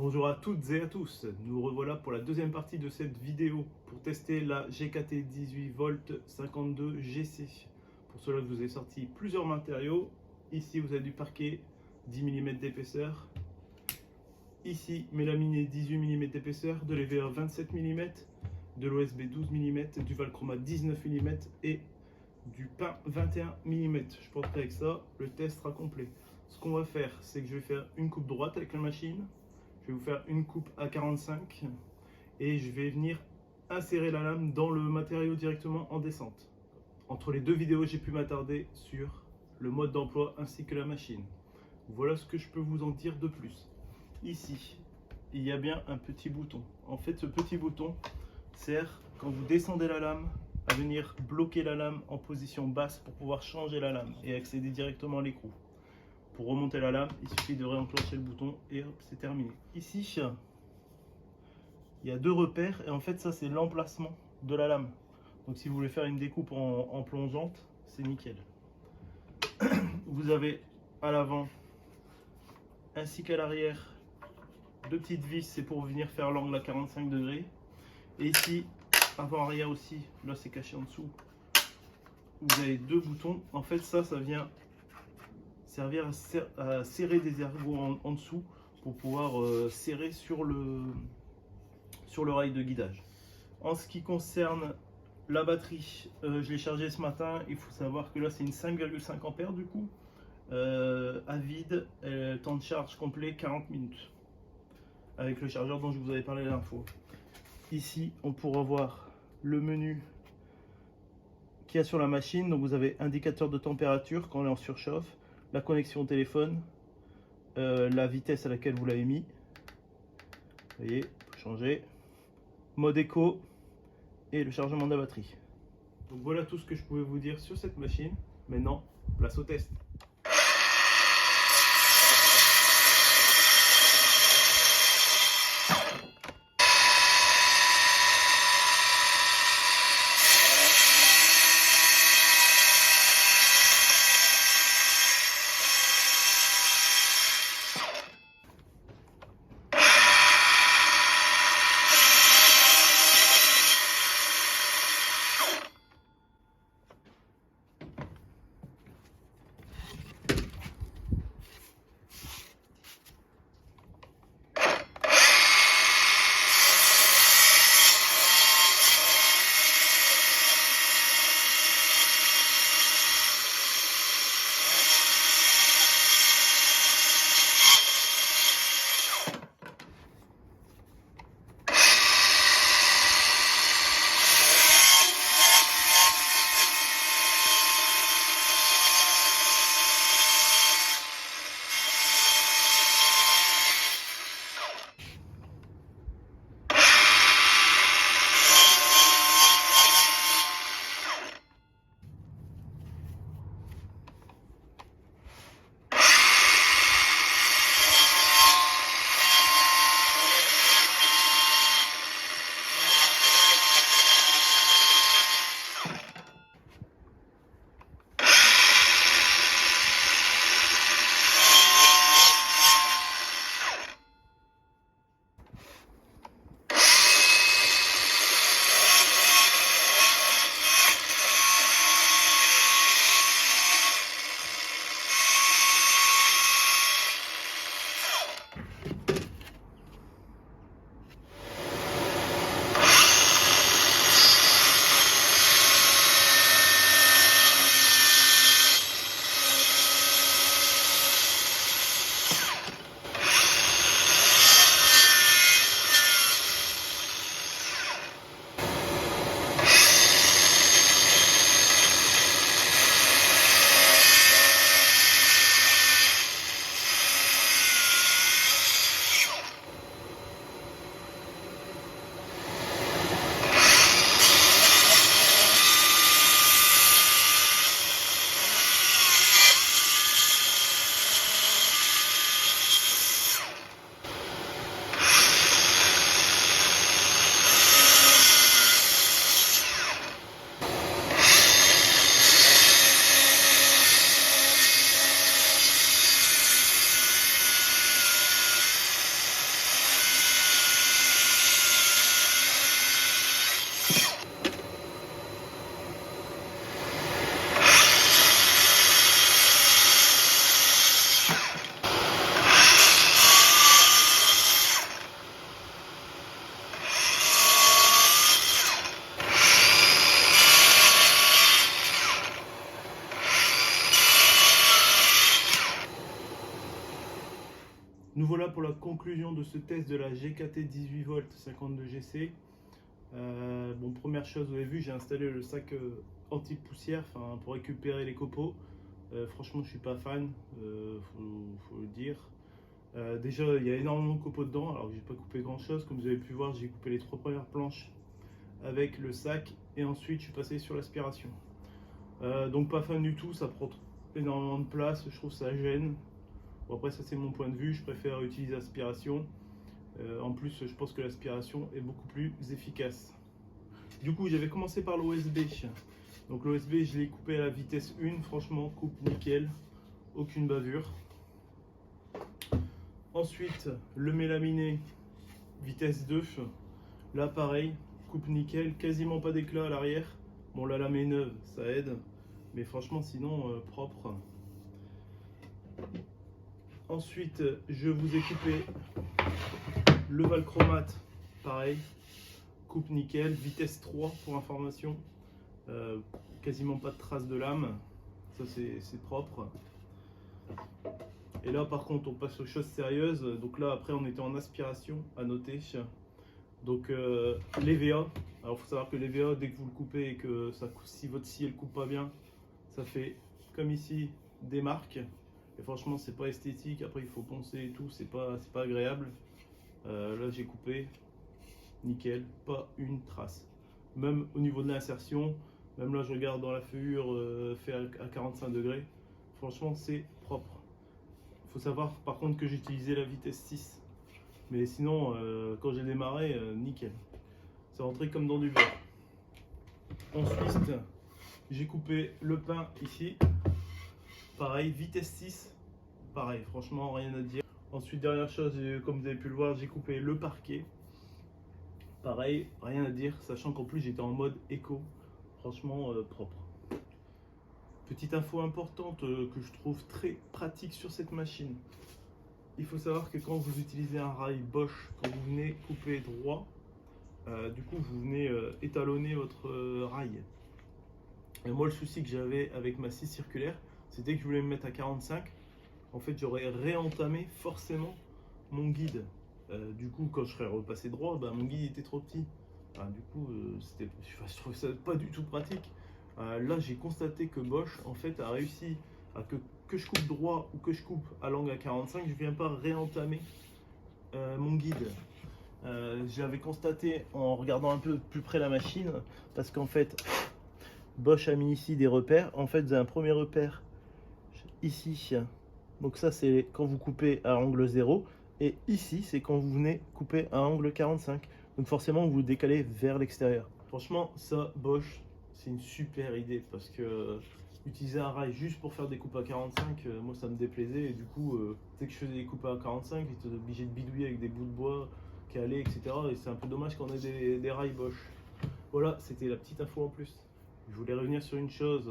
Bonjour à toutes et à tous, nous revoilà pour la deuxième partie de cette vidéo pour tester la GKT 18V 52 GC. Pour cela, je vous ai sorti plusieurs matériaux. Ici, vous avez du parquet 10 mm d'épaisseur. Ici, mélaminé 18 mm d'épaisseur, de l'EVA 27 mm, de l'OSB 12 mm, du Valchroma 19 mm et du pain 21 mm. Je pense qu'avec ça, le test sera complet. Ce qu'on va faire, c'est que je vais faire une coupe droite avec la machine. Je vais vous faire une coupe à 45 et je vais venir insérer la lame dans le matériau directement en descente. Entre les deux vidéos, j'ai pu m'attarder sur le mode d'emploi ainsi que la machine. Voilà ce que je peux vous en dire de plus. Ici, il y a bien un petit bouton. En fait, ce petit bouton sert, quand vous descendez la lame, à venir bloquer la lame en position basse pour pouvoir changer la lame et accéder directement à l'écrou. Pour remonter la lame, il suffit de réenclencher le bouton et hop, c'est terminé. Ici, il y a deux repères et en fait ça c'est l'emplacement de la lame. Donc si vous voulez faire une découpe en plongeante, c'est nickel. Vous avez à l'avant ainsi qu'à l'arrière deux petites vis, c'est pour venir faire l'angle à 45 degrés. Et ici, avant-arrière aussi, là c'est caché en dessous, vous avez deux boutons. En fait ça vient servir à serrer des ergots en dessous pour pouvoir serrer sur le rail de guidage. En ce qui concerne la batterie, je l'ai chargée ce matin. Il faut savoir que là c'est une 5,5 ampères du coup, à vide, temps de charge complet 40 minutes avec le chargeur dont je vous avais parlé la dernière fois. Ici on pourra voir le menu qu'il y a sur la machine. Donc vous avez indicateur de température quand on est en surchauffe, la connexion au téléphone, la vitesse à laquelle vous l'avez mis, vous voyez, faut changer, mode éco et le chargement de la batterie. Donc voilà tout ce que je pouvais vous dire sur cette machine. Maintenant, place au test. Nous voilà pour la conclusion de ce test de la GKT 18V 52GC. Bon, première chose, vous avez vu, j'ai installé le sac anti-poussière pour récupérer les copeaux. Franchement, je suis pas fan, faut le dire. Déjà, il y a énormément de copeaux dedans, alors que j'ai pas coupé grand chose. Comme vous avez pu voir, j'ai coupé les 3 premières planches avec le sac et ensuite je suis passé sur l'aspiration. Donc pas fan du tout, ça prend énormément de place, je trouve ça gêne. Bon, après ça c'est mon point de vue, je préfère utiliser l'aspiration. En plus je pense que l'aspiration est beaucoup plus efficace. Du coup j'avais commencé par l'OSB. Donc l'OSB je l'ai coupé à la vitesse 1, franchement coupe nickel, aucune bavure. Ensuite le mélaminé vitesse 2, là pareil, coupe nickel, quasiment pas d'éclat à l'arrière. Bon, la lame est neuve, ça aide, mais franchement sinon propre. Ensuite je vous ai coupé le valchromate, pareil, coupe nickel, vitesse 3 pour information, quasiment pas de traces de lame, ça c'est propre. Et là par contre on passe aux choses sérieuses, donc là après on était en aspiration à noter. Donc l'EVA, alors il faut savoir que l'EVA dès que vous le coupez et que si votre scie elle coupe pas bien, ça fait comme ici des marques. Et franchement c'est pas esthétique, après il faut poncer et tout, c'est pas agréable. Là j'ai coupé, nickel, pas une trace. Même au niveau de l'insertion, même là je regarde dans la feuillure fait à 45 degrés, franchement c'est propre. Il faut savoir par contre que j'utilisais la vitesse 6. Mais sinon, quand j'ai démarré, nickel. C'est rentré comme dans du beurre. Ensuite, j'ai coupé le pain ici. Pareil, vitesse 6. Pareil, franchement, rien à dire. Ensuite, dernière chose, comme vous avez pu le voir, j'ai coupé le parquet. Pareil, rien à dire, sachant qu'en plus j'étais en mode éco. Franchement, propre. Petite info importante que je trouve très pratique sur cette machine. Il faut savoir que quand vous utilisez un rail Bosch, quand vous venez couper droit, du coup vous venez étalonner votre rail. Et moi le souci que j'avais avec ma scie circulaire, c'était que je voulais me mettre à 45. En fait j'aurais réentamé forcément mon guide. Du coup quand je serais repassé droit, mon guide était trop petit. Du coup je trouvais ça pas du tout pratique. Là j'ai constaté que Bosch en fait a réussi à que je coupe droit ou que je coupe à l'angle à 45, je ne viens pas réentamer mon guide. J'avais constaté en regardant un peu plus près la machine, parce qu'en fait Bosch a mis ici des repères. En fait vous avez un premier repère ici, donc ça c'est quand vous coupez à angle 0, et ici c'est quand vous venez couper à angle 45, donc forcément vous décalez vers l'extérieur. Franchement ça Bosch c'est une super idée, parce que utiliser un rail juste pour faire des coupes à 45, moi ça me déplaisait, et du coup dès que je faisais des coupes à 45 j'étais obligé de bidouiller avec des bouts de bois calés, etc. Et c'est un peu dommage qu'on ait des rails Bosch. Voilà, c'était la petite info en plus. Je voulais revenir sur une chose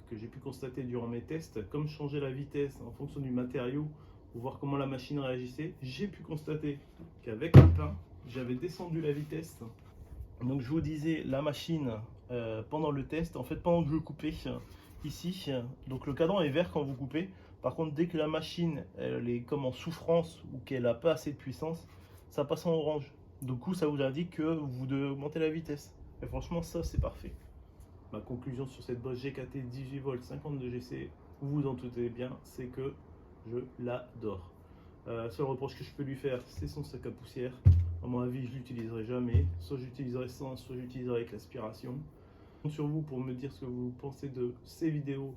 que j'ai pu constater durant mes tests. Comme je changeais la vitesse en fonction du matériau pour voir comment la machine réagissait, j'ai pu constater qu'avec le pain j'avais descendu la vitesse. Donc je vous disais, la machine pendant le test, en fait pendant que je coupais ici, donc le cadran est vert quand vous coupez. Par contre dès que la machine elle est comme en souffrance ou qu'elle n'a pas assez de puissance, ça passe en orange. Du coup ça vous indique que vous devez augmenter la vitesse. Et franchement ça c'est parfait. Ma conclusion sur cette Bosch GKT 18V 52GC, vous vous en doutez bien, c'est que je l'adore. Seul reproche que je peux lui faire, c'est son sac à poussière. À mon avis, je l'utiliserai jamais. Soit j'utiliserai sans, soit j'utiliserai avec l'aspiration. Je compte sur vous pour me dire ce que vous pensez de ces vidéos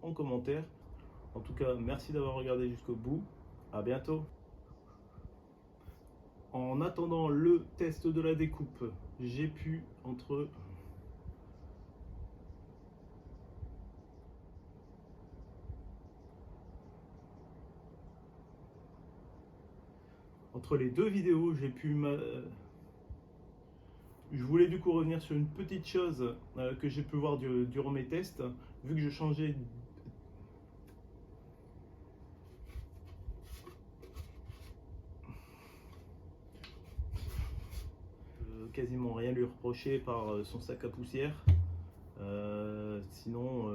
en commentaire. En tout cas, merci d'avoir regardé jusqu'au bout. À bientôt. En attendant le test de la découpe, j'ai pu entre les deux vidéos, je voulais du coup revenir sur une petite chose que j'ai pu voir durant mes tests, vu que je changeais quasiment rien lui reprocher par son sac à poussière. Sinon